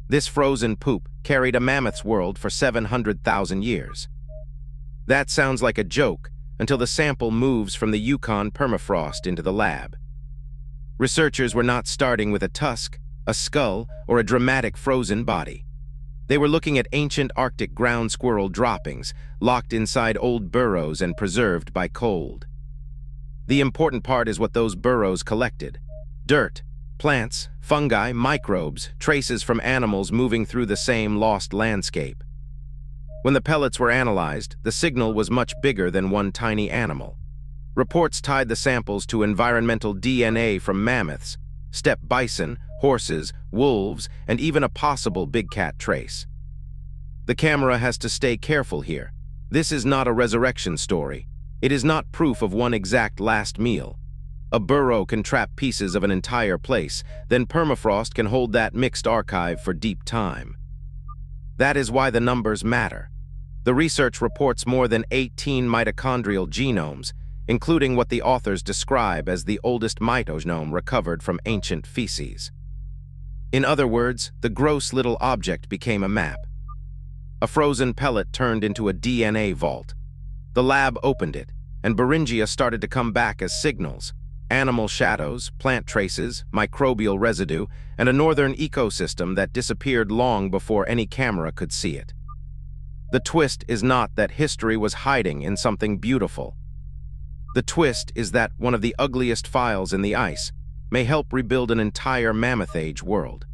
This frozen poop carried a mammoth's world for 700,000 years. That sounds like a joke until the sample moves from the Yukon permafrost into the lab. Researchers were not starting with a tusk, a skull, or a dramatic frozen body. They were looking at ancient Arctic ground squirrel droppings, locked inside old burrows and preserved by cold. The important part is what those burrows collected: dirt, plants, fungi, microbes, traces from animals moving through the same lost landscape. When the pellets were analyzed, the signal was much bigger than one tiny animal. Reports tied the samples to environmental DNA from mammoths, steppe bison, horses, wolves, and even a possible big cat trace. The camera has to stay careful here. This is not a resurrection story. It is not proof of one exact last meal. A burrow can trap pieces of an entire place, then permafrost can hold that mixed archive for deep time. That is why the numbers matter. The research reports more than 18 mitochondrial genomes, including what the authors describe as the oldest mitogenome recovered from ancient feces. In other words, the gross little object became a map. A frozen pellet turned into a DNA vault. The lab opened it, and Beringia started to come back as signals: animal shadows, plant traces, microbial residue, and a northern ecosystem that disappeared long before any camera could see it. The twist is not that history was hiding in something beautiful. The twist is that one of the ugliest files in the ice may help rebuild an entire Mammoth Age world.